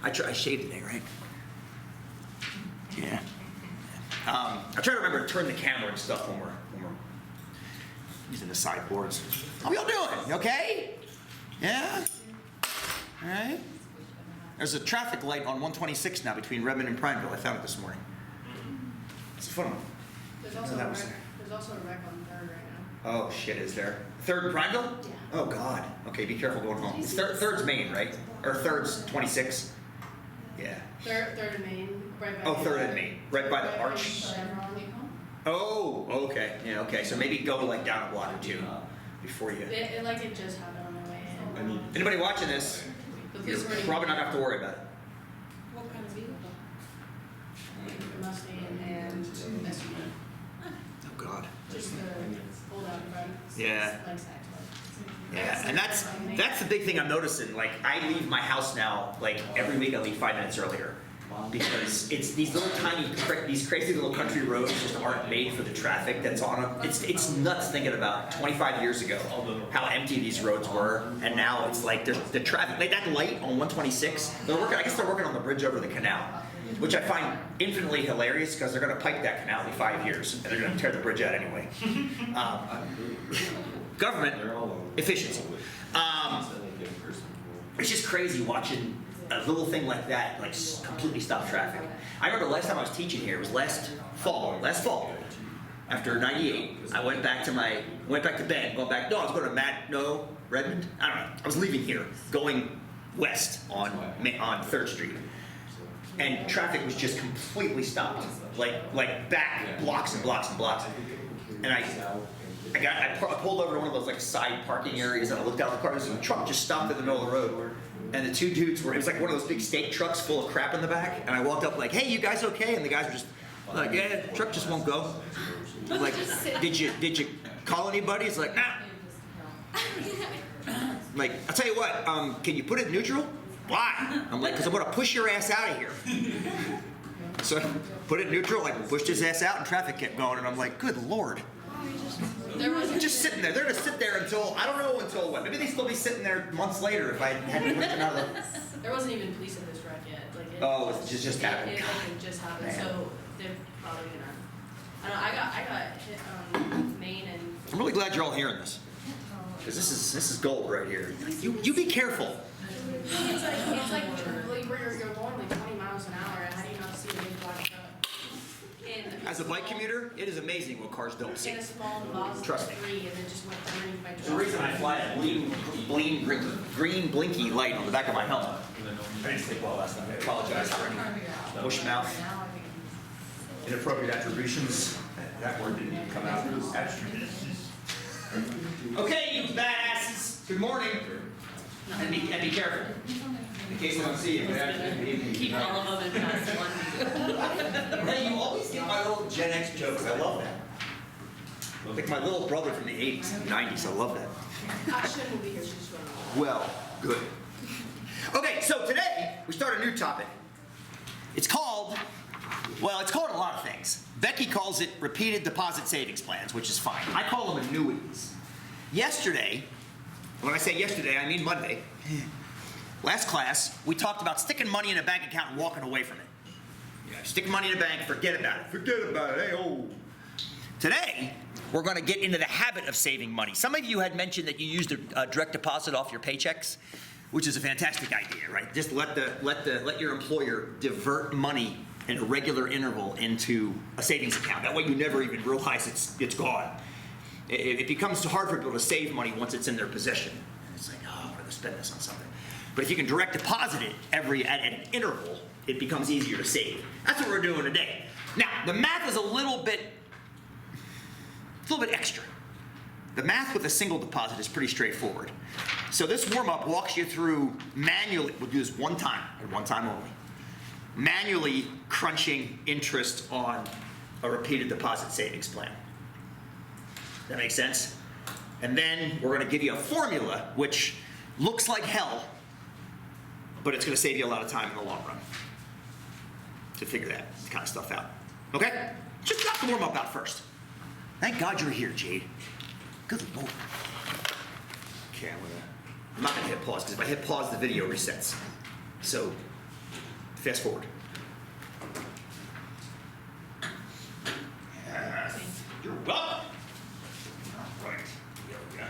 I shaved today, right? Yeah. I try to remember to turn the camera and stuff when we're using the sideboards. How y'all doing? You okay? Yeah? All right. There's a traffic light on 126 now between Redmond and Prineville. I found it this morning. It's a fun one. There's also a wreck on 3rd right now. Oh shit, is there? 3rd in Prineville? Yeah. Oh god. Okay, be careful going home. It's 3rd's Main, right? Or 3rd's 26? Yeah. 3rd in Maine, right by. Oh, 3rd in Main, right by the arch. Chevron. Oh, okay. Yeah, okay. So maybe go like down a block or two before you. It just happened on my way in. Anybody watching this, The you're police were probably not gonna have to worry about it. What kind of vehicle? A Mustang and SUV. Oh god. Just the pulled out in front. Yeah. Like that. Yeah, and that's the big thing I'm noticing. Like I leave my house now, like every week I leave 5 minutes earlier. Because it's these little tiny, these crazy little country roads just aren't made for the traffic that's on them. It's nuts thinking about 25 years ago how empty these roads were, and now it's like there's the traffic. Like that light on 126, I guess they're working on the bridge over the canal, which I find infinitely hilarious because they're going to pipe that canal in 5 years, and they're going to tear the bridge out anyway. Government efficiency. It's just crazy watching a little thing like that, like completely stop traffic. I remember last time I was teaching here, it was last fall. After 98, I went back to Bend, I was going to Redmond? I don't know. I was leaving here, going west on 3rd Street. And traffic was just completely stopped. Like back blocks and blocks and blocks. And I pulled over to one of those like side parking areas and I looked out the car, and a truck just stopped in the middle of the road. And the 2 dudes it was like one of those big steak trucks full of crap in the back. And I walked up like, hey, you guys okay? And the guys were just like, yeah, the truck just won't go. I'm like, did you call anybody? It's like, nah. I'm like, I'll tell you what, can you put it in neutral? Why? I'm like, because I'm gonna push your ass out of here. So I put it in neutral, like pushed his ass out and traffic kept going. And I'm like, good Lord. They're just sitting there. They're gonna sit there until, I don't know until when. Maybe they'd still be sitting there months later if I hadn't pushed them out of the... There wasn't even police at this wreck yet. Like it just happened. It just happened. Man. So they're probably gonna. I don't know. I got hit Maine and. I'm really glad you're all hearing this. Because this is gold right here. You be careful. It's like where you're going like 20 miles an hour. How do you not see a big black truck? As a bike commuter, it is amazing what cars don't see. In a small Mazda Trust me. 3 and then just went underneath my truck. The reason I fly a green blinky light on the back of my helmet. I didn't sleep well last night. I apologize for any bush mouth, inappropriate attributions. That word didn't even come out. Okay, you badasses. Good morning. And be careful. In case I don't see you. Good afternoon. Good evening. Keep all of them in past one. Hey, you always get my little Gen X jokes. I love that. Like my little brother from the 80s and 90s. I love that. I shouldn't be here. She's just running. Well, good. Okay, so today we start a new topic. It's called a lot of things. Becky calls it repeated deposit savings plans, which is fine. I call them annuities. Yesterday, when I say yesterday, I mean Monday, last class, we talked about sticking money in a bank account and walking away from it. Yeah, stick money in a bank, forget about it. Forget about it, hey, oh. Today, we're going to get into the habit of saving money. Some of you had mentioned that you used a direct deposit off your paychecks, which is a fantastic idea, right? Just let your employer divert money in a regular interval into a savings account. That way you never even realize it's gone. It becomes hard for people to save money once it's in their possession. It's like, oh, I'm going to spend this on something. But if you can direct deposit it at an interval, it becomes easier to save. That's what we're doing today. Now, the math is a little bit extra. The math with a single deposit is pretty straightforward. So this warm-up walks you through manually, we'll do this one time, and one time only, manually crunching interest on a repeated deposit savings plan. That makes sense? And then we're going to give you a formula which looks like hell, but it's going to save you a lot of time in the long run to figure that kind of stuff out. Okay? Just knock the warm-up out first. Thank God you're here, Jade. Good Lord. Okay, I'm not going to hit pause, because if I hit pause, the video resets. So Fast forward. You're welcome. All right. Here we go.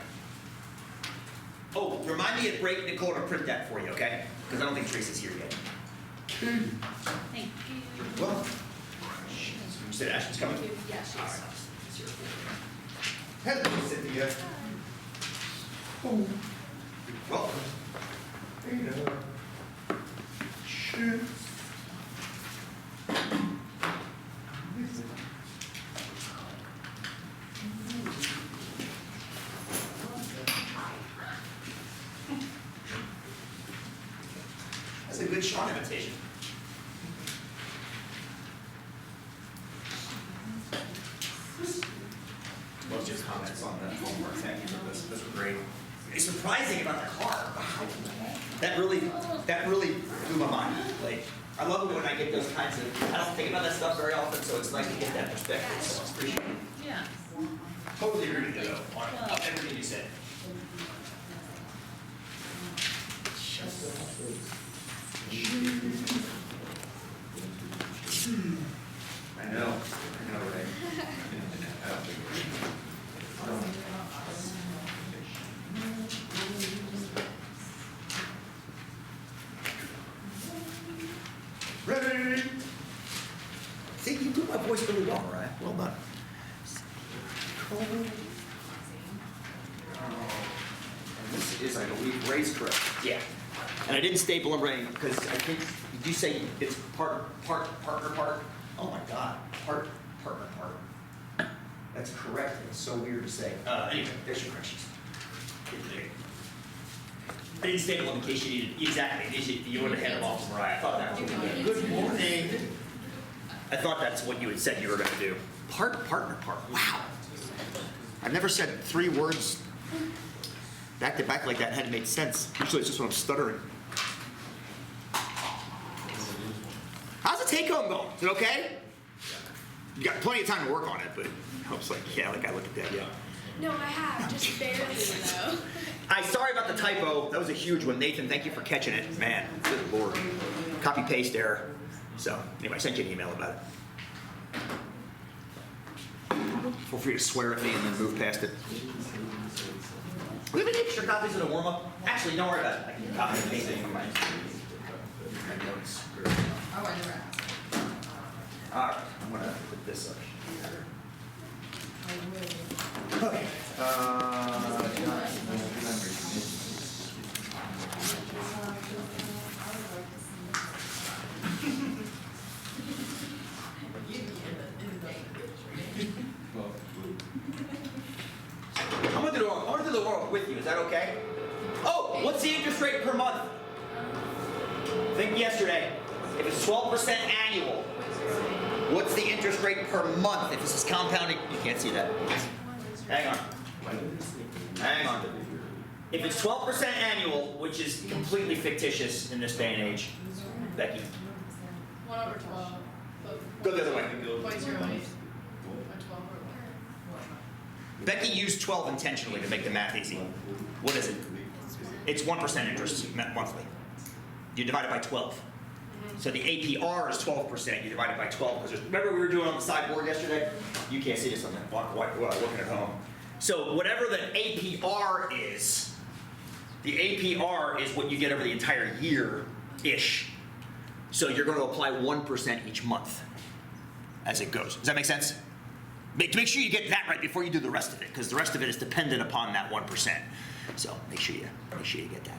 Oh, remind me at break, Nicole, to print that for you, okay? Because I don't think Teresa's here yet. Thank you. You're welcome. You said Ashley's coming? Yeah, she's. All right. It's here for you. Hello, Cynthia. Oh, you're welcome. Cheers. That's a good Sean imitation. Well, just comments on the homework. Thank you for this. Those were great. It's surprising about the car. Wow. That really blew my mind. Like, I love it when I get those kinds of. I don't think about that stuff very often, so it's nice to get that perspective. So I appreciate it. Yeah. Totally agree with you though on everything you said. I know, right? Ready? See, you do my voice really well, Mariah. Well done. And this is, I believe, Ray's correct. Yeah. And I didn't staple them, Ray, because I think, did you say it's partner, part? Oh my God, partner, part. That's correct, and it's so weird to say. Anyway, there's your corrections. I didn't staple them in case you needed, exactly, you would have handed them off to Mariah. I thought that would be good. Good morning. I thought that's what you had said you were gonna do. Partner. Wow. I've never said 3 words back to back like that and had to make sense. Usually it's just when I'm stuttering. How's the take home going? Is it okay? You got plenty of time to work on it, but I was like, yeah, like I look at that, yeah. No, I have, just barely though. Sorry about the typo. That was a huge one. Nathan, thank you for catching it. Man, good Lord. Copy paste error. So, anyway, I sent you an email about it. Feel free to swear at me and then move past it. Do we have any extra copies of the warm-up? Actually, don't worry about it. I can copy and paste it from my notes. All right, I'm gonna put this up here. Okay. I'm gonna do the warm-up with you. Is that okay? Oh, what's the interest rate per month? Think yesterday. If it's 12% annual, what's the interest rate per month? If this is compounding, you can't see that. Hang on. If it's 12% annual, which is completely fictitious in this day and age, Becky, 1/12. go the other way. 0.08. Becky used 12 intentionally to make the math easy. What is it? It's 1% interest monthly. You divide it by 12. So the APR is 12%. You divide it by 12. Because remember we were doing on the sideboard yesterday? You can't see this on the working at home. So whatever the APR is, the APR is what you get over the entire year-ish. So you're going to apply 1% each month as it goes. Does that make sense? To make sure you get that right before you do the rest of it, because the rest of it is dependent upon that 1%. So make sure you get that.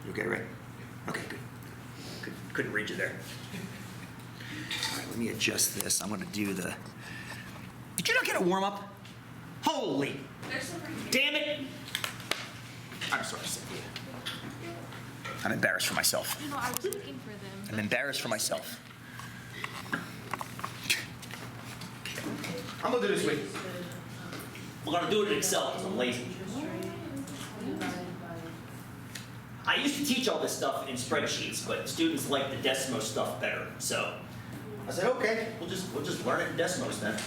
You okay, Ray? Okay, good. Couldn't read you there. All right, let me adjust this. I'm going to do the. Did you not get a warm up? Holy! Damn it! I'm sorry, Cynthia. I'm embarrassed for myself. No, I was looking for them. I'm embarrassed for myself. I'm gonna do this with you. We're gonna do it in Excel because I'm lazy. I used to teach all this stuff in spreadsheets, but students like the Desmos stuff better. So I said, okay, we'll just learn it in Desmos then.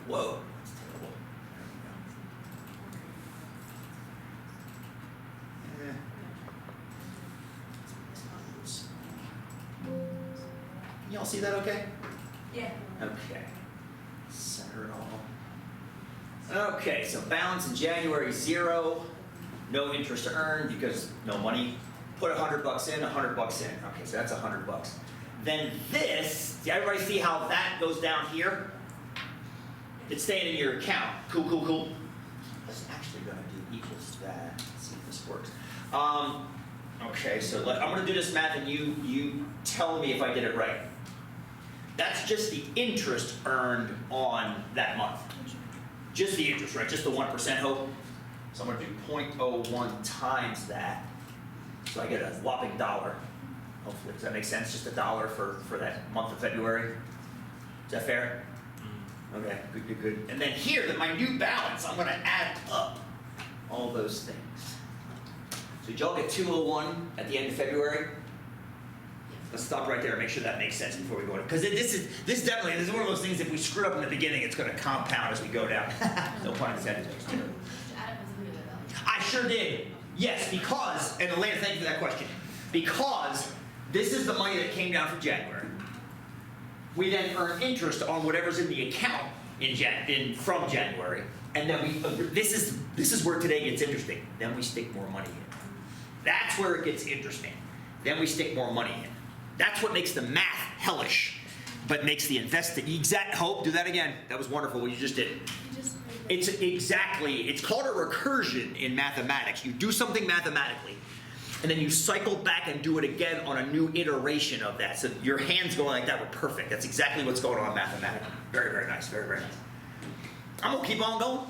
Whoa, that's terrible. all see that okay? Yeah. Okay. Center it all. Okay, so balance in January, 0. No interest to earn because no money. Put $100 in, $100 in. Okay, so that's $100. Then this, everybody see how that goes down here? It's staying in your account. Cool, cool, cool. It's actually gonna do equals to that. Let's see if this works. Okay, so I'm gonna do this math and you tell me if I did it right. That's just the interest earned on that month. Just the interest, right? Just the 1% hope. So I'm gonna do 0.01 times that. So I get a whopping $1. Hopefully, does that make sense? Just $1 for that month of February. Is that fair? Okay, good, good, good. And then here, my new balance, I'm gonna add up all those things. So did y'all get 201 at the end of February? Let's stop right there and make sure that makes sense before we go in. Because this is one of those things, if we screw up in the beginning, it's gonna compound as we go down. No pun intended. I sure did. Yes, because, and Elena, thank you for that question. Because this is the money that came down from January. We then earn interest on whatever's in the account from January, and then this is where today gets interesting. Then we stick more money in. That's where it gets interesting. Then we stick more money in. That's what makes the math hellish, but makes the investing exact. Hope, do that again. That was wonderful what you just did. It's called a recursion in mathematics. You do something mathematically, and then you cycle back and do it again on a new iteration of that. So your hands going like that were perfect. That's exactly what's going on mathematically. Very, very nice. Very, very nice. I'm gonna keep on going.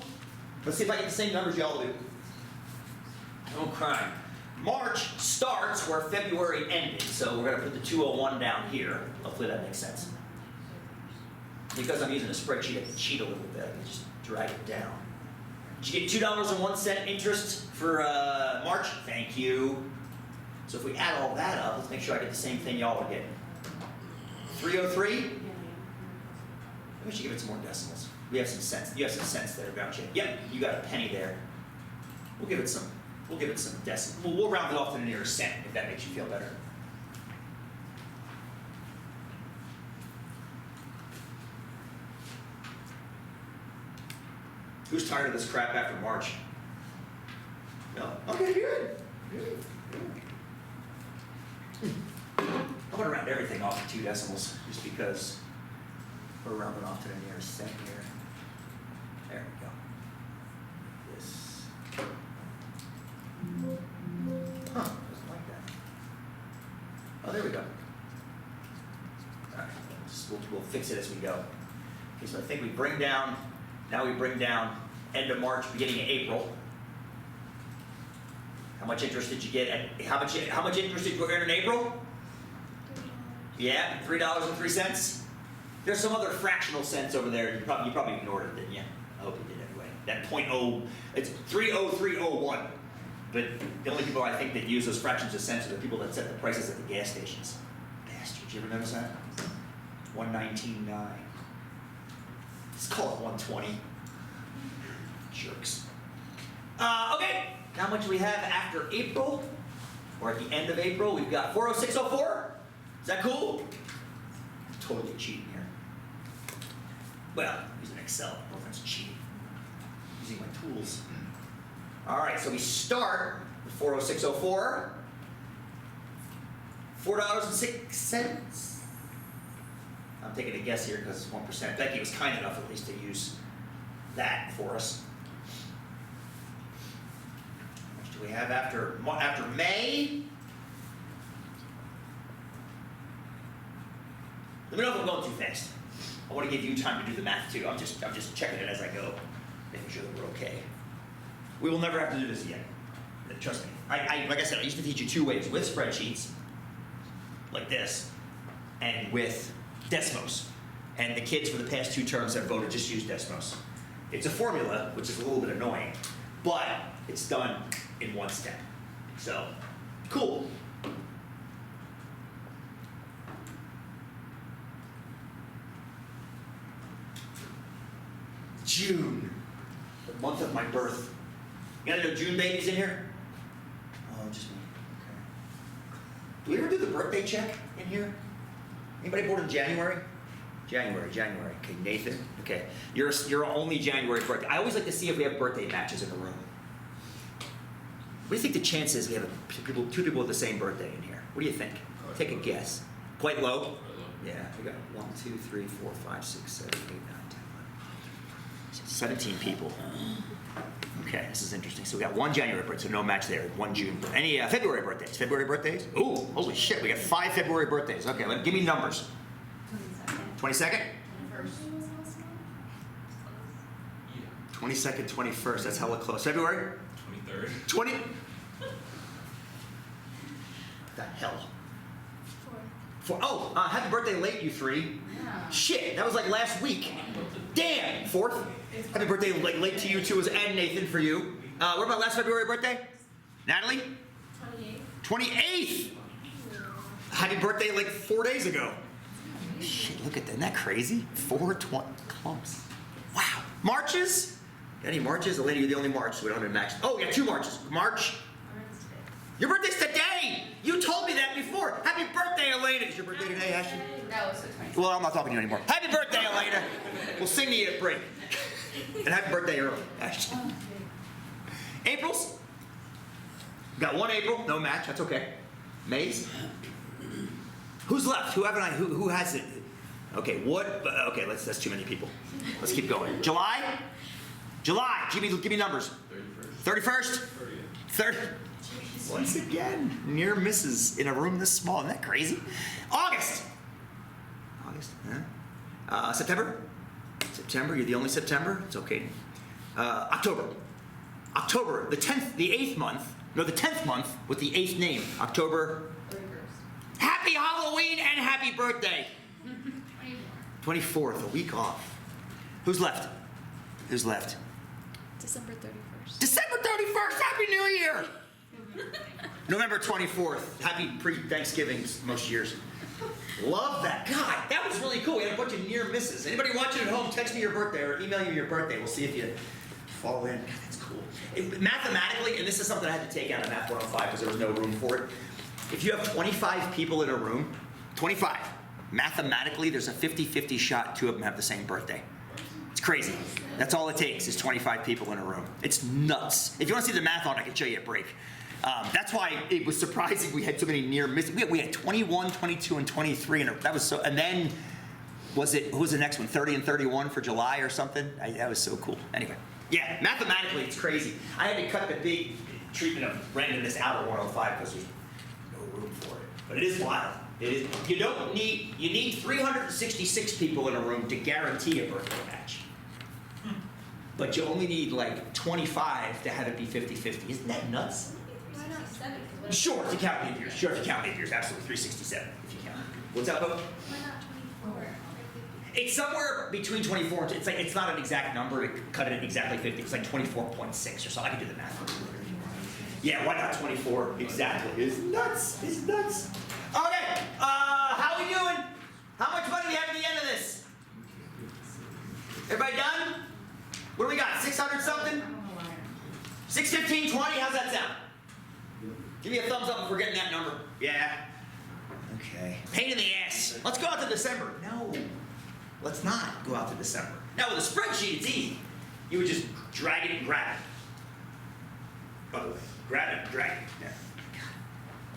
Let's see if I get the same numbers y'all do. Don't cry. March starts where February ended, so we're gonna put the 201 down here. Hopefully that makes sense. Because I'm using a spreadsheet, I can cheat a little bit. I can just drag it down. Did you get $2.01 interest for March? Thank you. So if we add all that up, let's make sure I get the same thing y'all are getting. 303? Maybe we should give it some more decimals. We have some cents. You have some cents there, don't you? Yep, you got a penny there. We'll give it some decimals. We'll round it off to the nearest cent if that makes you feel better. Who's tired of this crap after March? No? Okay, good. Good. I'm gonna round everything off to 2 decimals, just because we're rounding off to the nearest cent here. There we go. This. Doesn't like that. Oh, there we go. All right, we'll fix it as we go. Okay, so I think we bring down. Now we bring down end of March, beginning of April. How much interest did you get? How much interest did you earn in April? Yeah, $3.03. There's some other fractional cents over there. You probably ignored it, didn't you? I hope you did anyway. That 0.0, it's 30301. But the only people I think that use those fractions of cents are the people that set the prices at the gas stations. Bastards, you ever notice that? 119.9. Let's call it 120. Jerks. Okay, how much do we have after April? Or at the end of April? We've got 40604. Is that cool? Totally cheating here. Well, using Excel. No offense, cheating. Using my tools. All right, so we start with 40604. $4.06. I'm taking a guess here because it's 1%. Becky was kind enough at least to use that for us. How much do we have after May? Let me know if I'm going too fast. I want to give you time to do the math too. I'm just checking it as I go, making sure that we're okay. We will never have to do this again. Trust me. Like I said, I used to teach you 2 ways: with spreadsheets, like this, and with Desmos. And the kids for the past 2 terms have voted just use Desmos. It's a formula, which is a little bit annoying, but it's done in 1 step. So, cool. June, the month of my birth. You got any June babies in here? Oh, just me. Okay. Do we ever do the birthday check in here? Anybody born in January? January. Okay, Nathan. Okay, you're only January birthday. I always like to see if we have birthday matches in the room. What do you think the chance is we have two people with the same birthday in here? What do you think? Take a guess. Quite low? Yeah, we got 1, 2, 3, 4, 5, 6, 7, 8, 9, 10, 11. 17 people. Okay, this is interesting. So we got one January birthday, so no match there. One June. Any February birthdays? February birthdays? Ooh, holy shit, we got 5 February birthdays. Okay, give me numbers. 22nd? 22nd, 21st. That's hella close. February? 23rd. 20? The hell? 4. Oh, happy birthday late, you 3. Yeah. Shit, that was like last week. Damn. 4th? Happy birthday late to you too, and Nathan for you. What about last February birthday? Natalie? 28th. Happy birthday like 4 days ago. Shit, look at that. Isn't that crazy? 420 clumps. Wow. Marches? Got any marches? Elena, you're the only March, so we don't have a max. Oh, we got 2 marches. March. Your birthday's today! You told me that before. Happy birthday, Elena. Is your birthday today, Ashton? No, it's the 20th. Well, I'm not talking to you anymore. Happy birthday, Elena. We'll sing to you at break. And happy birthday early, Ashton. April's? Got 1 April, no match, that's okay. May's? Who's left? Who has it? Okay, okay, that's too many people. Let's keep going. July? Give me numbers. 31st? 30. Once again, near misses in a room this small. Isn't that crazy? August, huh? September, you're the only September? It's okay. October, the 10th, the 8th month, no, the 10th month with the 8th name, October. 31st. Happy Halloween and happy birthday. 24th, a week off. Who's left? December 31st. December 31st, Happy New Year. November 24th, happy pre-Thanksgiving most years. Love that. God, that was really cool. We had a bunch of near misses. Anybody watching at home, text me your birthday or email you your birthday. We'll see if you fall in. God, that's cool. Mathematically, and this is something I had to take out of Math 105 because there was no room for it. If you have 25 people in a room, 25, mathematically there's a 50-50 shot 2 of them have the same birthday. It's crazy. That's all it takes is 25 people in a room. It's nuts. If you want to see the math on it, I can show you a break. That's why it was surprising we had so many near misses. We had 21, 22, and 23, and that was so. And then who was the next one? 30 and 31 for July or something. That was so cool. Anyway, yeah, mathematically it's crazy. I had to cut the big treatment of randomness out of 105 because there's no room for it. But it is wild. It is. You need 366 people in a room to guarantee a birthday match. But you only need like 25 to have it be 50-50. Isn't that nuts? Sure, if you count leap years. Absolutely, 367 if you count. What's that, Bo? Why not 24? It's somewhere between 24 and it's not an exact number to cut it at exactly 50. It's like 24.6 or something. I can do the math. Yeah, why not 24 exactly? It's nuts. Okay, how we doing? How much money do we have at the end of this? Everybody done? What do we got? 600 something? 615, 20? How's that sound? Give me a thumbs up if we're getting that number. Yeah. Okay. Pain in the ass. Let's go out to December. No. Let's not go out to December. Now with a spreadsheet, it's easy. You would just drag it and grab it. By the way, grab it and drag it. Yeah.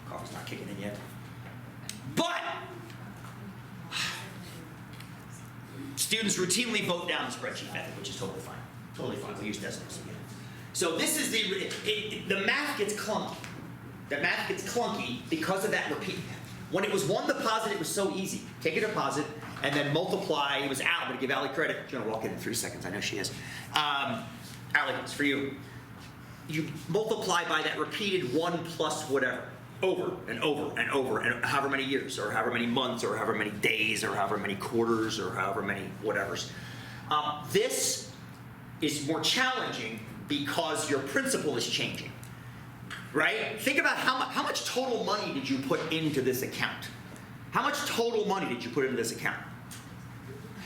God, coffee's not kicking in yet. But students routinely vote down the spreadsheet method, which is totally fine. Totally fine. We'll use decimals again. So this is the math gets clunky. The math gets clunky because of that repeat. When it was one deposit, it was so easy. Take a deposit and then multiply. It was Al. I'm going to give Allie credit. She's going to walk in 3 seconds. I know she is. Allie, it's for you. You multiply by that repeated 1 plus whatever. Over and over and over and however many years or however many months or however many days or however many quarters or however many whatevers. This is more challenging because your principal is changing. Right? Think about how much total money did you put into this account? How much total money did you put into this account?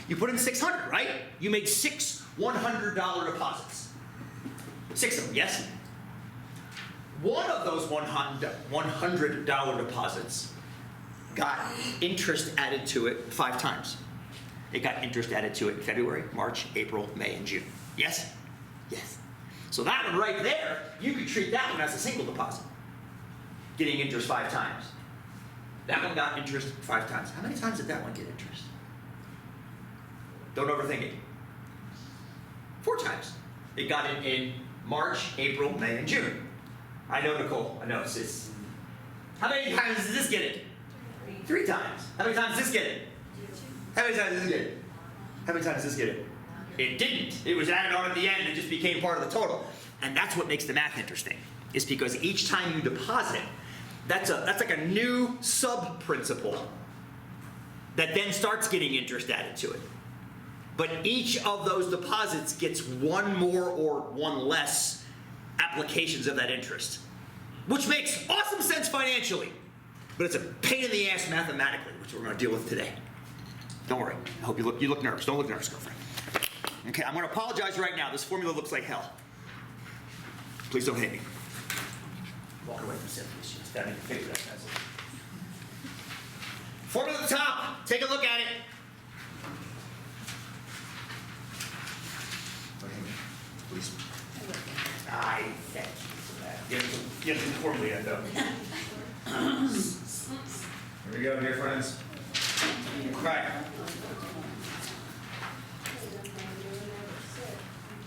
You put in 600, right? You made 6 $100 deposits. 6 of them, yes? One of those $100 deposits got interest added to it 5 times. It got interest added to it in February, March, April, May, and June. Yes? Yes. So that one right there, you could treat that one as a single deposit, getting interest 5 times. That one got interest 5 times. How many times did that one get interest? Don't overthink it. 4 times. It got it in March, April, May, and June. I know, Nicole. I know. It's how many times does this get it? 3 times. How many times does this get it? How many times does this get it? How many times does this get it? It didn't. It was added on at the end and it just became part of the total. And that's what makes the math interesting, is because each time you deposit, that's like a new sub-principal that then starts getting interest added to it. But each of those deposits gets 1 more or 1 less applications of that interest, which makes awesome sense financially, but it's a pain in the ass mathematically, which we're going to deal with today. Don't worry. I hope you look nervous. Don't look nervous, girlfriend. Okay, I'm going to apologize right now. This formula looks like hell. Please don't hit me. Walk away from Cynthia. She's standing to figure that pencil. Formula at the top. Take a look at it. Don't hit me, please. I thank you for that. Get the formula end up. Here we go, dear friends. Right.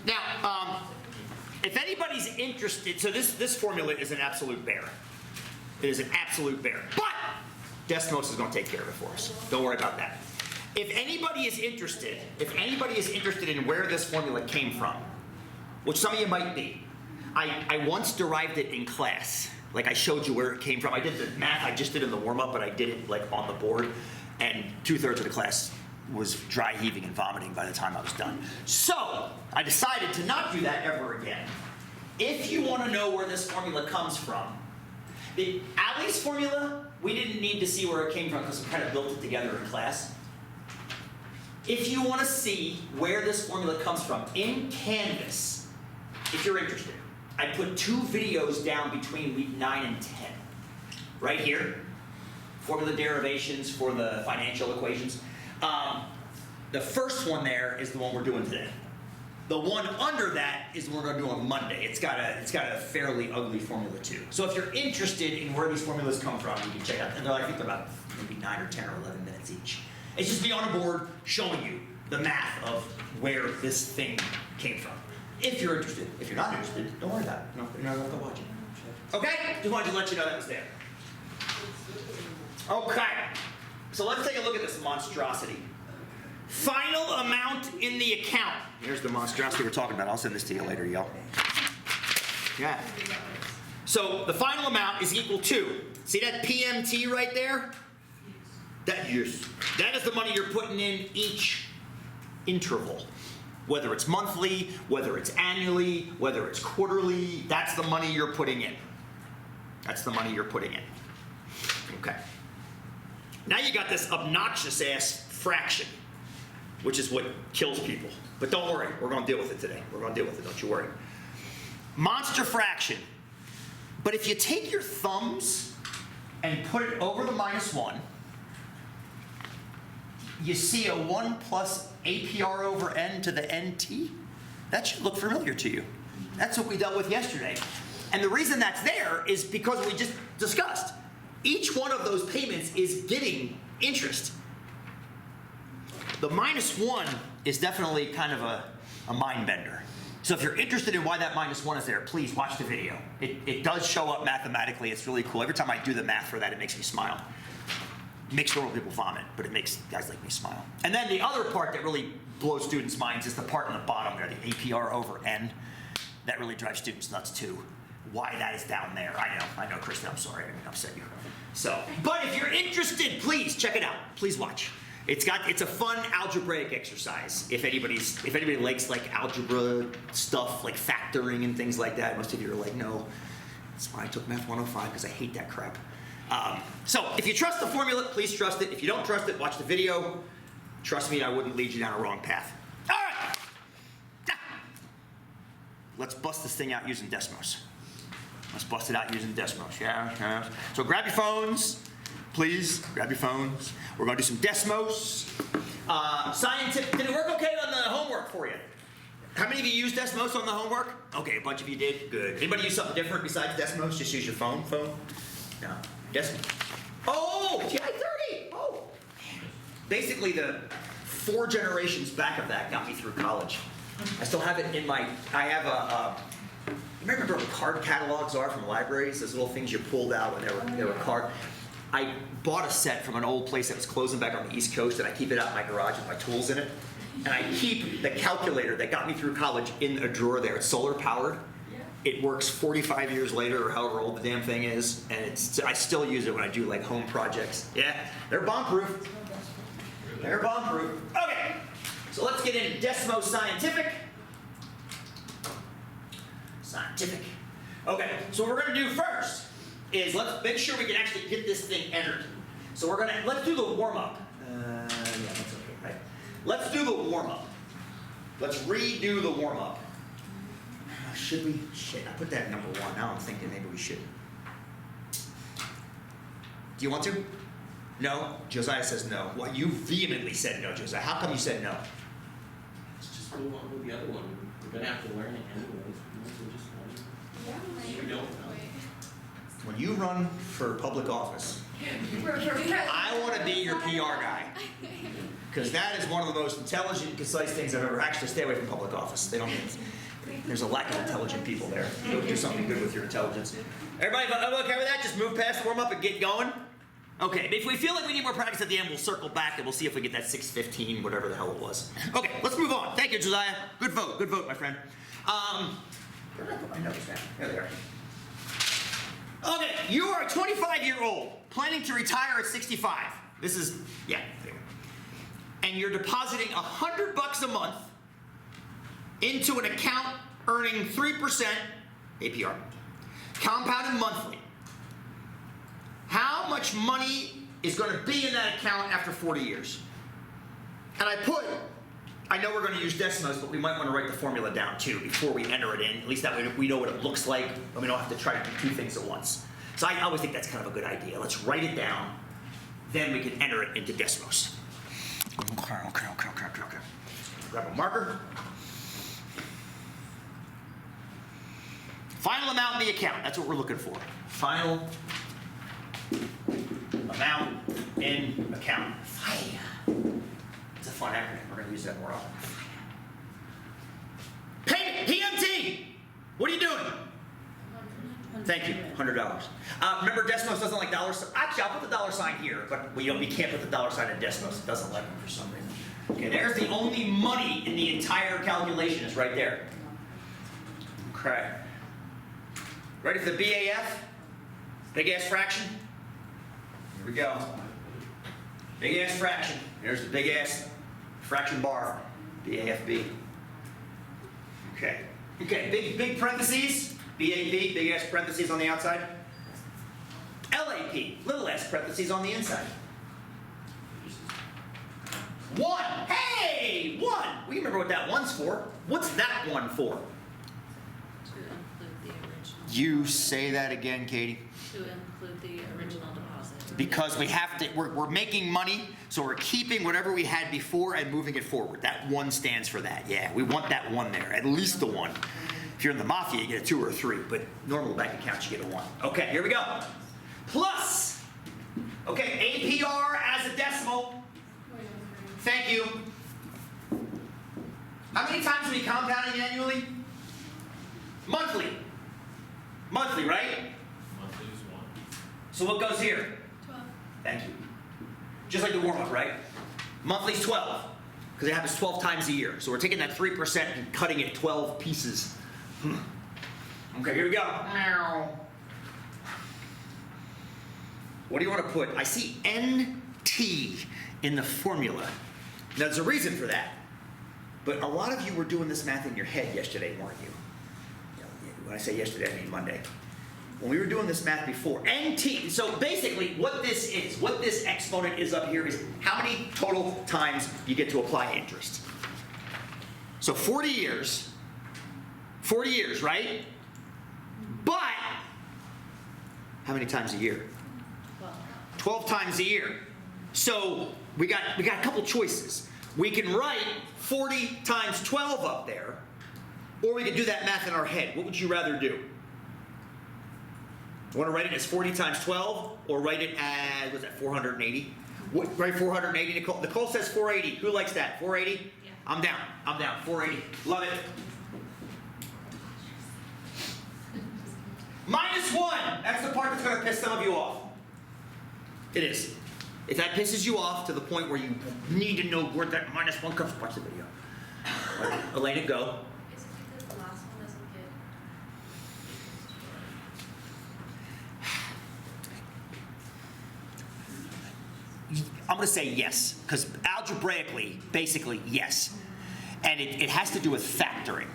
Now, if anybody's interested, so this formula is an absolute bear. It is an absolute bear. But Desmos is going to take care of it for us. Don't worry about that. If anybody is interested in where this formula came from, which some of you might be, I once derived it in class. Like I showed you where it came from. I did the math I just did in the warm-up, but I did it like on the board, and 2/3 of the class was dry heaving and vomiting by the time I was done. So I decided to not do that ever again. If you want to know where this formula comes from, Allie's formula, we didn't need to see where it came from because we kind of built it together in class. If you want to see where this formula comes from in Canvas, if you're interested, I put 2 videos down between week 9 and 10. Right here, formula derivations for the financial equations. The first one there is the one we're doing today. The one under that is the one we're going to do on Monday. It's got a fairly ugly formula too. So if you're interested in where these formulas come from, you can check out. And I think they're about maybe 9 or 10 or 11 minutes each. It's just me on a board showing you the math of where this thing came from. If you're interested. If you're not interested, don't worry about it. No, you're not going to have to watch it. Okay? Just wanted to let you know that was there. Okay. So let's take a look at this monstrosity. Final amount in the account. Here's the monstrosity we're talking about. I'll send this to you later, y'all. Yeah. So the final amount is equal to, see that PMT right there? That is the money you're putting in each interval. Whether it's monthly, whether it's annually, whether it's quarterly, that's the money you're putting in. That's the money you're putting in. Okay. Now you got this obnoxious ass fraction, which is what kills people. But don't worry, we're going to deal with it today. We're going to deal with it, don't you worry. Monster fraction. But if you take your thumbs and put it over the -1, you see a 1 plus APR over N to the NT? That should look familiar to you. That's what we dealt with yesterday. And the reason that's there is because we just discussed. Each one of those payments is getting interest. The -1 is definitely kind of a mind bender. So if you're interested in why that -1 is there, please watch the video. It does show up mathematically. It's really cool. Every time I do the math for that, it makes me smile. It makes normal people vomit, but it makes guys like me smile. And then the other part that really blows students' minds is the part on the bottom there, the APR over N. That really drives students nuts too. Why that is down there. I know, Kristen, I'm sorry, I didn't upset you. So, but if you're interested, please check it out. Please watch. It's a fun algebraic exercise. If anybody likes like algebra stuff, like factoring and things like that, most of you are like, no, that's why I took Math 105 because I hate that crap. So if you trust the formula, please trust it. If you don't trust it, watch the video. Trust me, I wouldn't lead you down a wrong path. All right. Let's bust this thing out using Desmos. Let's bust it out using Desmos. Yeah. So grab your phones. please grab your phones. We're going to do some Desmos. Scientific. Did it work okay on the homework for you? How many of you used Desmos on the homework? Okay, a bunch of you did. Good. Anybody use something different besides Desmos? Just use your phone? No. Desmos. Oh, TI-30. Oh. Basically, the 4 generations back of that got me through college. I still have it in my. I have you remember what card catalogs are from libraries? Those little things you pulled out when they were card. I bought a set from an old place that was closing back on the East Coast, and I keep it out in my garage with my tools in it. And I keep the calculator that got me through college in a drawer there. It's solar powered. It works 45 years later, or however old the damn thing is, and I still use it when I do like home projects. Yeah, they're bomb-proof. They're bomb-proof. Okay, so let's get into Desmos Scientific. Okay, so what we're going to do first is let's make sure we can actually get this thing entered. So let's do the warm-up. Yeah, that's okay, right? Let's do the warm-up. Let's redo the warm-up. Should we? Shit, I put that at number 1. Now I'm thinking maybe we should. Do you want to? No? Josiah says no. Well, you vehemently said no, Josiah. How come you said no? Let's just move on with the other one. We're gonna have to learn it anyways. We might as well just learn it. We don't know. When you run for public office, I want to be your PR guy. Because that is one of the most intelligent and concise things I've ever. Actually, stay away from public office. They don't need. There's a lack of intelligent people there. Go do something good with your intelligence. Everybody okay with that? Just move past the warm-up and get going? Okay, if we feel like we need more practice at the end, we'll circle back and we'll see if we get that 6:15, whatever the hell it was. Okay, let's move on. Thank you, Josiah. Good vote, my friend. Where did I put my notes down? There they are. Okay, you are a 25-year-old planning to retire at 65. This is, yeah. And you're depositing $100 a month into an account earning 3% APR, compounded monthly. How much money is going to be in that account after 40 years? And I know we're going to use Desmos, but we might want to write the formula down too before we enter it in. At least that way we know what it looks like, and we don't have to try to do 2 things at once. So I always think that's kind of a good idea. Let's write it down, then we can enter it into Desmos. Okay. Grab a marker. Final amount in the account, that's what we're looking for. Final amount in account. FIA. It's a fun acronym, we're going to use that more often. Payment, PMT! What are you doing? Thank you, $100. Remember, Desmos doesn't like dollar sign. Actually, I'll put the dollar sign here, but we can't put the dollar sign in Desmos. It doesn't like them for some reason. Okay, there's the only money in the entire calculation is right there. Okay. Ready for the BAF? Big ass fraction? Here we go. Big ass fraction. There's the big ass fraction bar. BAFB. Okay. Okay, big parentheses. BAP, big ass parentheses on the outside. LAP, little s parentheses on the inside. 1. Hey, 1. We remember what that 1's for. What's that 1 for? To include the original. You say that again, Katie. To include the original deposit. Because we have to, we're making money, so we're keeping whatever we had before and moving it forward. That 1 stands for that. Yeah, we want that 1 there, at least the 1. If you're in the mafia, you get a 2 or a 3, but normal bank accounts, you get a 1. Okay, here we go. Plus, okay, APR as a decimal. Thank you. How many times are we compounding annually? Monthly. Monthly, right? Monthly is 1. So what goes here? 12. Thank you. Just like the warm-up, right? Monthly's 12, because it happens 12 times a year. So we're taking that 3% and cutting it 12 pieces. Okay, here we go. What do you want to put? I see NT in the formula. Now, there's a reason for that. But a lot of you were doing this math in your head yesterday, weren't you? When I say yesterday, I mean Monday. When we were doing this math before, NT, so basically what this is, what this exponent is up here is how many total times you get to apply interest. So 40 years, right? But how many times a year? 12. 12 times a year. So we got a couple choices. We can write 40 times 12 up there, or we can do that math in our head. What would you rather do? Want to write it as 40 times 12, or write it as, what's that, 480? Write 480, Nicole. Nicole says 480. Who likes that? 480? Yeah. I'm down. 480. Love it. -1. That's the part that's going to piss some of you off. It is. If that pisses you off to the point where you need to know where that -1 comes from, watch the video. Elena, go. Is it because the last one doesn't get? I'm going to say yes, because algebraically, basically, yes. And it has to do with factoring.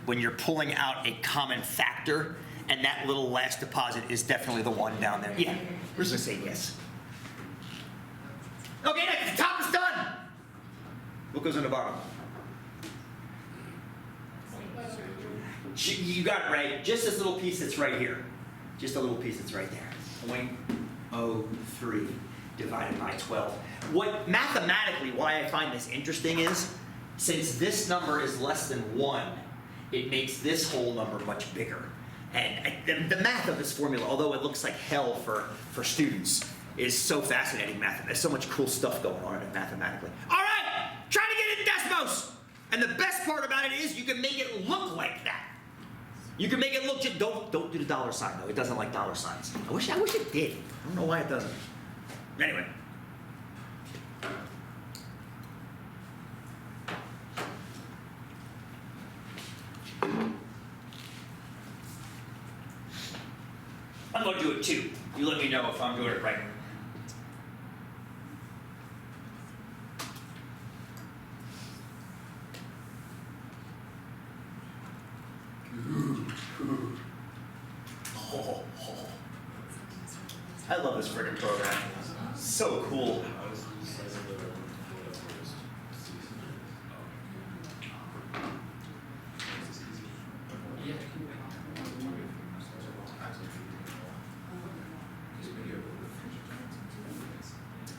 When you're pulling out a common factor, and that little last deposit is definitely the one down there. Yeah, we're just going to say yes. Okay, next, the top is done. What goes on the bottom? You got it right. Just this little piece that's right here. Just a little piece that's right there. 0.03 divided by 12. What mathematically, why I find this interesting is, since this number is less than 1, it makes this whole number much bigger. And the math of this formula, although it looks like hell for students, is so fascinating math. There's so much cool stuff going on in it mathematically. All right, try to get it in Desmos. And the best part about it is you can make it look like that. You can make it look, just don't do the dollar sign though. It doesn't like dollar signs. I wish it did. I don't know why it doesn't. Anyway. I'm going to do it too. You let me know if I'm doing it right. I love this friggin' program. So cool.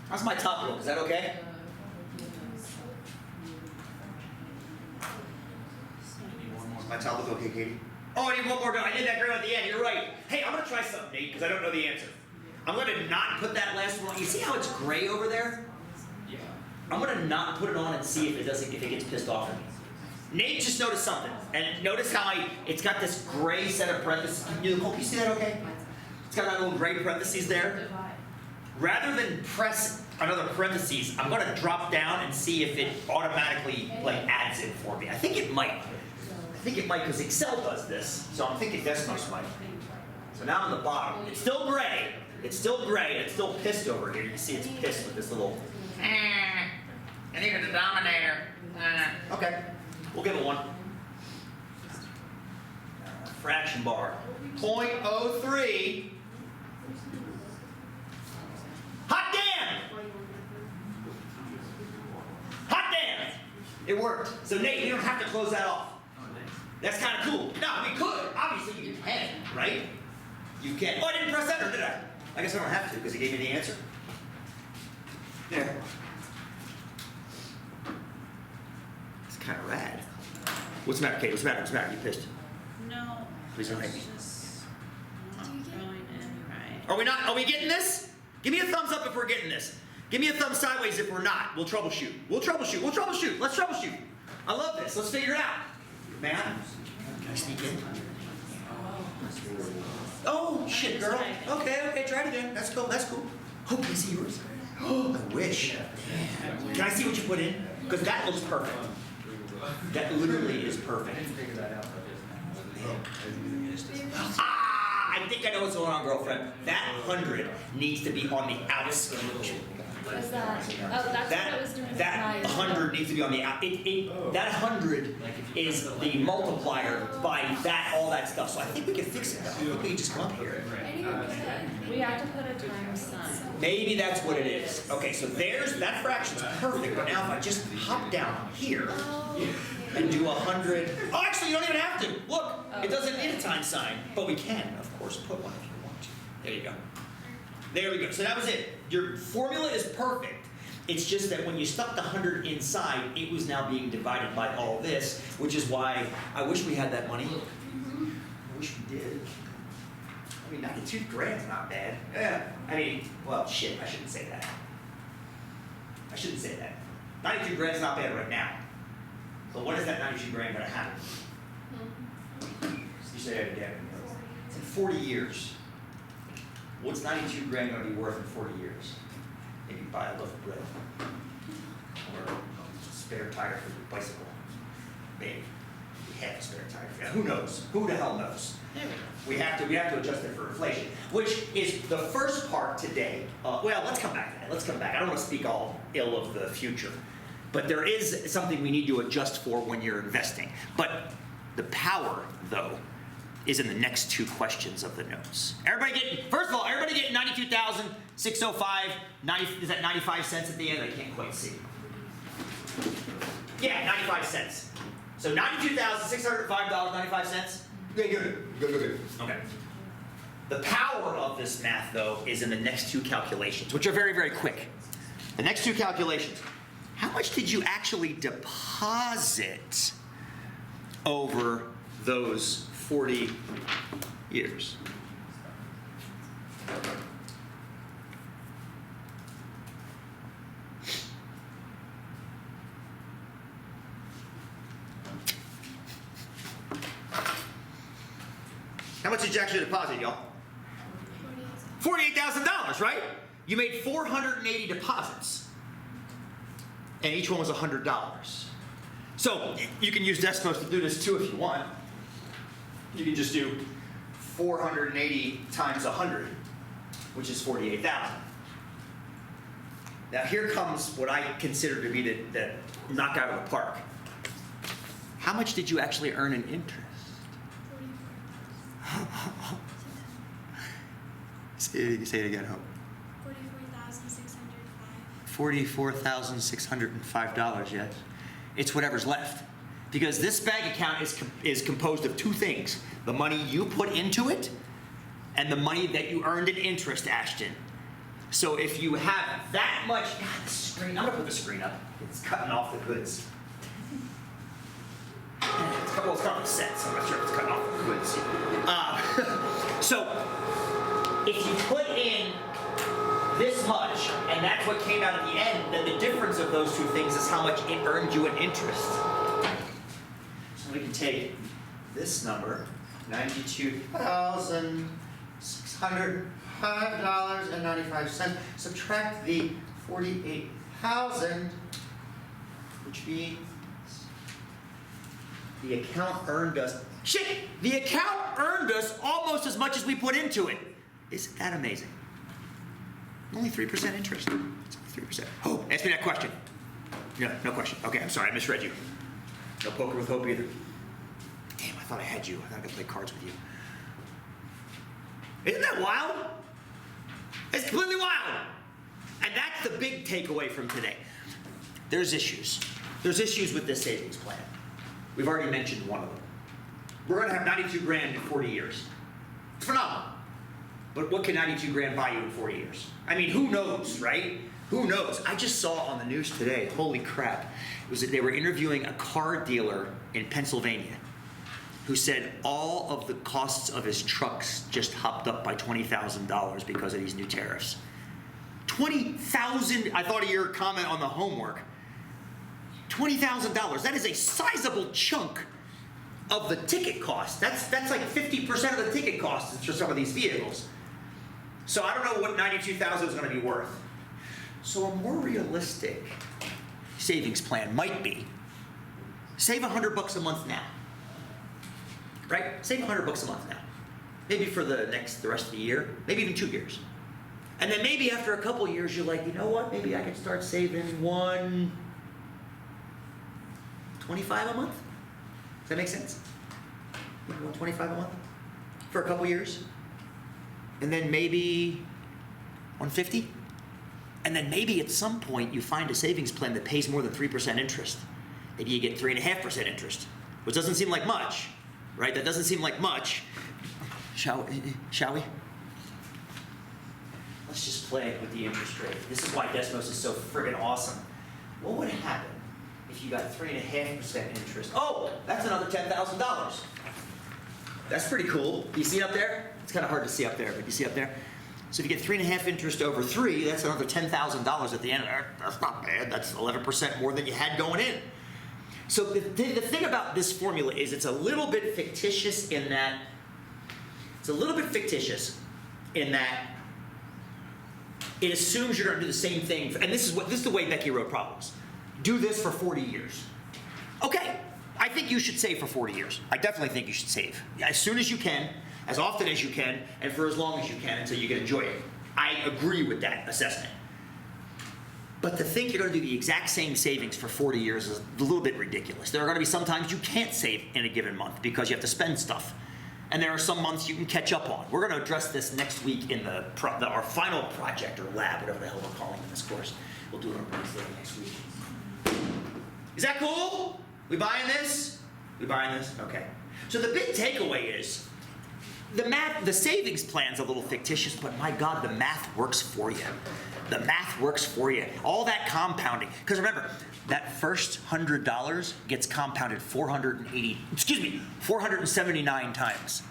How's my top look? Is that okay? My top look okay, Katie? Oh, I need one more. I did that great at the end. You're right. Hey, I'm gonna try something, Nate, because I don't know the answer. I'm gonna not put that last one on. You see how it's gray over there? Yeah. I'm gonna not put it on and see if it gets pissed off at me. Nate just noticed something, and notice how it's got this gray set of parentheses. You see that okay? It's got that little gray parentheses there. Rather than press another parentheses, I'm gonna drop down and see if it automatically adds it for me. I think it might. Because Excel does this, so I'm thinking Desmos might. So now I'm on the bottom. It's still gray. It's still pissed over here. You can see it's pissed with this little. I need a denominator. Okay, we'll give it one. Fraction bar. 0.03. Hot damn! Hot damn! It worked. So Nate, you don't have to close that off. That's kind of cool. No, we could. Obviously, you can, right? You can. Oh, I didn't press enter, did I? I guess I don't have to because he gave me the answer. There. It's kind of rad. What's the matter, Kate? What's the matter? You pissed? No. Please don't hate me. It's just not going in right. Are we getting this? Give me a thumbs up if we're getting this. Give me a thumb sideways if we're not. We'll troubleshoot. Let's troubleshoot. I love this. Let's figure it out. Man, can I sneak in? Oh, shit, girl. Okay, try it again. That's cool. Oh, can I see yours? Oh, I wish. Can I see what you put in? Because that looks perfect. That literally is perfect. I think I know what's going on, girlfriend. That 100 needs to be on the outskirts. What's that? Oh, that's what I was doing. That 100 needs to be on the out. That 100 is the multiplier by all that stuff. So I think we can fix it though. I think we can just come up here. We have to put a times sign. Maybe that's what it is. Okay, so that fraction's perfect. But now if I just hop down here and do 100. Oh, actually, you don't even have to. Look, it doesn't need a times sign, but we can, of course, put one if you want to. There you go. There we go. So that was it. Your formula is perfect. It's just that when you stuck the 100 inside, it was now being divided by all this, which is why I wish we had that money. I wish we did. I mean, 92 grand's not bad. Yeah. I mean, well, shit, I shouldn't say that. I shouldn't say that. 92 grand's not bad right now. So what is that 92 grand gonna happen? You say that again. It's in 40 years. What's 92 grand gonna be worth in 40 years? Maybe buy a loaf of bread. Or a spare tire for your bicycle. Maybe. We have a spare tire for that. Who knows? Who the hell knows? There we go. We have to adjust it for inflation, which is the first part today. Well, let's come back to that. Let's come back. I don't want to speak all ill of the future, but there is something we need to adjust for when you're investing. But the power, though, is in the next two questions of the notes. First of all, everybody getting 92,605. Is that 95 cents at the end? I can't quite see. Yeah, 95 cents. So $92,605.95. Good. Okay. The power of this math, though, is in the next two calculations, which are very, very quick. The next two calculations. How much did you actually deposit over those 40 years? How much did you actually deposit, y'all? $48,000, right? You made 480 deposits, and each one was $100. So you can use Desmos to do this too if you want. You can just do 480 times 100, which is 48,000. Now here comes what I consider to be the knockout of the park. How much did you actually earn in interest? Say it again, Hope. $44,605, yes. It's whatever's left. Because this bank account is composed of two things. The money you put into it and the money that you earned in interest, Ashton. So if you have that much, God, the screen, I'm gonna put the screen up. It's cutting off the goods. It's called sets. I'm not sure if it's cutting off the goods. So if you put in this much, and that's what came out at the end, then the difference of those two things is how much it earned you in interest. So we can take this number, $92,605.95, subtract the 48,000, which means the account earned us, the account earned us almost as much as we put into it. Isn't that amazing? Only 3% interest. It's only 3%. Hope, ask me that question. No question. Okay, I'm sorry, I misread you. No poker with Hope either. Damn, I thought I had you. I thought I could play cards with you. Isn't that wild? It's completely wild. And that's the big takeaway from today. There's issues. There's issues with this savings plan. We've already mentioned one of them. We're going to have 92 grand in 40 years. It's phenomenal. But what can 92 grand buy you in 40 years? I mean, who knows, right? Who knows? I just saw on the news today, holy crap, it was that they were interviewing a car dealer in Pennsylvania who said all of the costs of his trucks just hopped up by $20,000 because of these new tariffs. 20,000, I thought of your comment on the homework. $20,000, that is a sizable chunk of the ticket cost. That's like 50% of the ticket cost for some of these vehicles. So I don't know what 92,000 is going to be worth. So a more realistic savings plan might be save $100 a month now. Right? Save $100 a month now. Maybe for the rest of the year, maybe even 2 years. And then maybe after a couple years, you're like, you know what? Maybe I can start saving $125 a month. Does that make sense? $125 a month for a couple years, and then maybe $150, and then maybe at some point you find a savings plan that pays more than 3% interest. Maybe you get 3.5% interest, which doesn't seem like much, right? That doesn't seem like much. Shall we? let's just play with the interest rate. This is why Desmos is so friggin' awesome. What would happen if you got 3.5% interest? Oh, that's another $10,000. That's pretty cool. Do you see up there? It's kind of hard to see up there, but you see up there? So if you get 3.5 interest over 3, that's another $10,000 at the end. That's not bad. That's 11% more than you had going in. So the thing about this formula is it's a little bit fictitious in that it assumes you're going to do the same thing. And this is the way Becky wrote problems. Do this for 40 years. Okay, I think you should save for 40 years. I definitely think you should save. As soon as you can, as often as you can, and for as long as you can until you can enjoy it. I agree with that assessment. But to think you're going to do the exact same savings for 40 years is a little bit ridiculous. There are going to be some times you can't save in a given month because you have to spend stuff. And there are some months you can catch up on. We're going to address this next week in our final project or lab, whatever the hell we're calling this course. We'll do it on Wednesday next week. Is that cool? We buying this? We buying this? Okay. So the big takeaway is the savings plan's a little fictitious, but my God, the math works for you. The math works for you. All that compounding. Because remember, that first $100 gets compounded 479 times.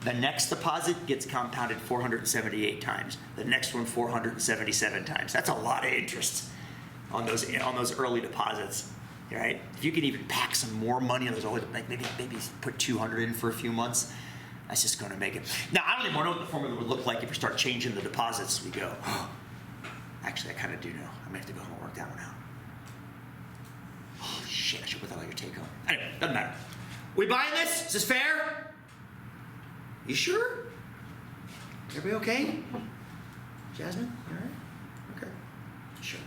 The next deposit gets compounded 478 times. The next one 477 times. That's a lot of interest on those early deposits. Right? If you can even pack some more money on those early, like maybe put 200 in for a few months, that's just going to make it. Now I don't even know what the formula would look like if you start changing the deposits. We go. Actually, I kind of do know. I'm going to have to go home and work that one out. Oh, shit, I should put that on your take home. Anyway, doesn't matter. We buying this? Is this fair? You sure? Everybody okay? Jasmine, you all right? Okay. Sure.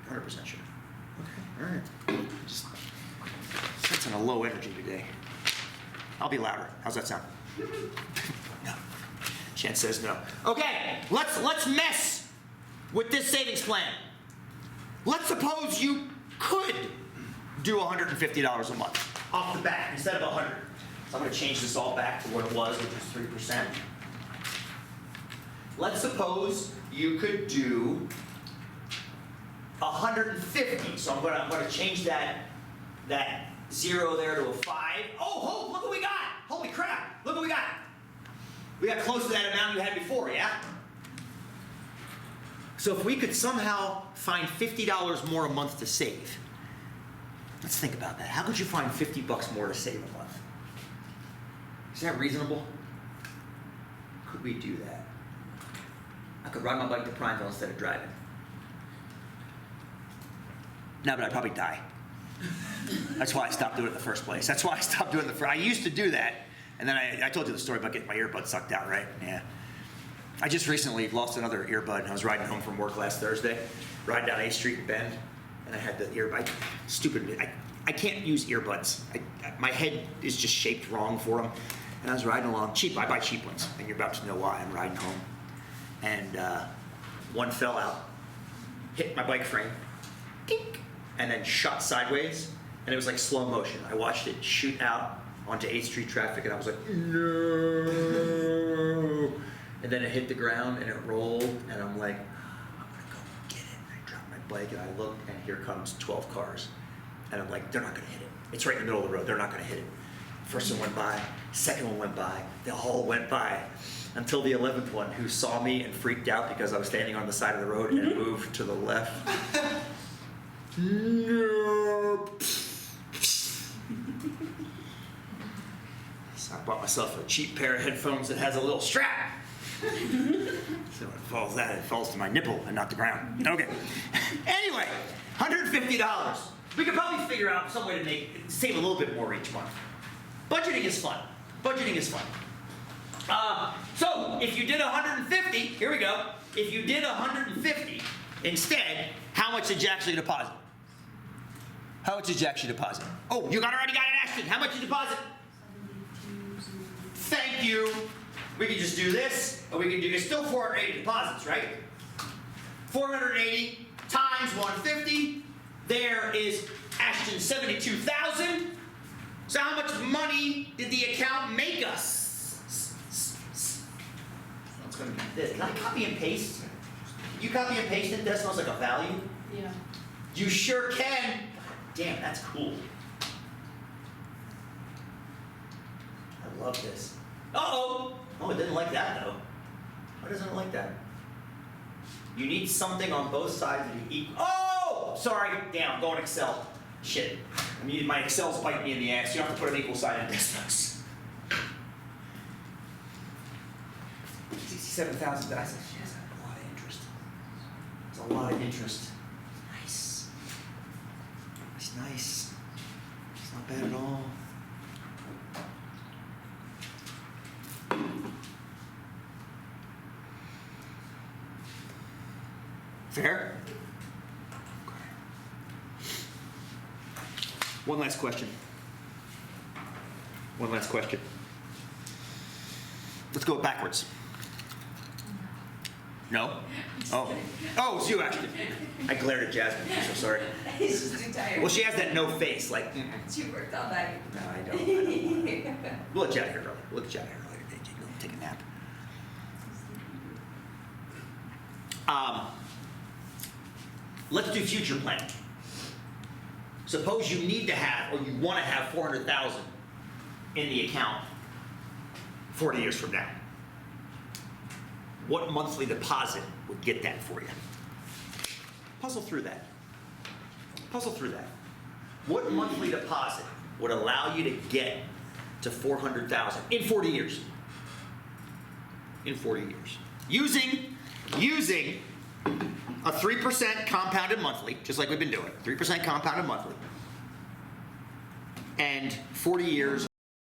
100% sure. Okay, all right. Just sensing a low energy today. I'll be louder. How's that sound? No. Chance says no. Okay, let's mess with this savings plan. Let's suppose you could do $150 a month off the bat instead of $100. So I'm going to change this all back to what it was, which was 3%. Let's suppose you could do 150. So I'm going to change that 0 there to a 5. Oh, look what we got! Holy crap! Look what we got! We got close to that amount you had before, yeah? So if we could somehow find $50 more a month to save, let's think about that. How could you find $50 more to save a month? Is that reasonable? Could we do that? I could ride my bike to Prineville instead of driving. No, but I'd probably die. That's why I stopped doing it in the first place. That's why I stopped doing I used to do that, and then I told you the story about getting my earbud sucked out, right? Yeah. I just recently lost another earbud, and I was riding home from work last Thursday, riding down 8th Street in Bend, and I had the earbud. I can't use earbuds. My head is just shaped wrong for them. And I was riding along, I buy cheap ones, and you're about to know why. I'm riding home, and one fell out, hit my bike frame, dink, and then shot sideways, and it was like slow motion. I watched it shoot out onto 8th Street traffic, and I was like, no. And then it hit the ground, and it rolled, and I'm like, I'm gonna go get it. And I dropped my bike, and I looked, and here comes 12 cars. And I'm like, they're not gonna hit it. It's right in the middle of the road, they're not gonna hit it. First one went by, second one went by, they all went by, until the 11th one, who saw me and freaked out because I was standing on the side of the road and moved to the left. No. So I bought myself a cheap pair of headphones that has a little strap. So when it falls to my nipple and not the ground. Okay. Anyway, $150. We could probably figure out some way to save a little bit more each month. Budgeting is fun. Budgeting is fun. So if you did 150, here we go. If you did 150 instead, how much did you actually deposit? How much did you actually deposit? Oh, you already got it, Ashton. How much did you deposit? Thank you. We can just do this, or we can do, it's still 480 deposits, right? 480 times 150. There is Ashton 72,000. So how much money did the account make us? It's gonna be this. Can I copy and paste? Can you copy and paste it? That smells like a value. Yeah. You sure can. Damn, that's cool. I love this. Uh-oh! Oh, it didn't like that though. Why doesn't it like that? You need something on both sides to be equal. Oh! Sorry, damn, I'm going Excel. Shit. My Excel's biting me in the ass. You don't have to put an equal sign in distance. 67,000. That's a lot of interest. It's a lot of interest. Nice. It's nice. It's not bad at all. Fair? One last question. One last question. Let's go backwards. No? Oh. Oh, it's you, Ashton. I glared at Jasmine. I'm so sorry. He's just too tired. Well, she has that no face, like, She worked all night. No, I don't. We'll let you out of here early. We'll let you out of here later. Take a nap. Let's do future planning. Suppose you need to have, or you want to have 400,000 in the account 40 years from now. What monthly deposit would get that for you? Puzzle through that. Puzzle through that. What monthly deposit would allow you to get to 400,000 in 40 years? In 40 years. Using a 3% compounded monthly, just like we've been doing, 3% compounded monthly, and 40 years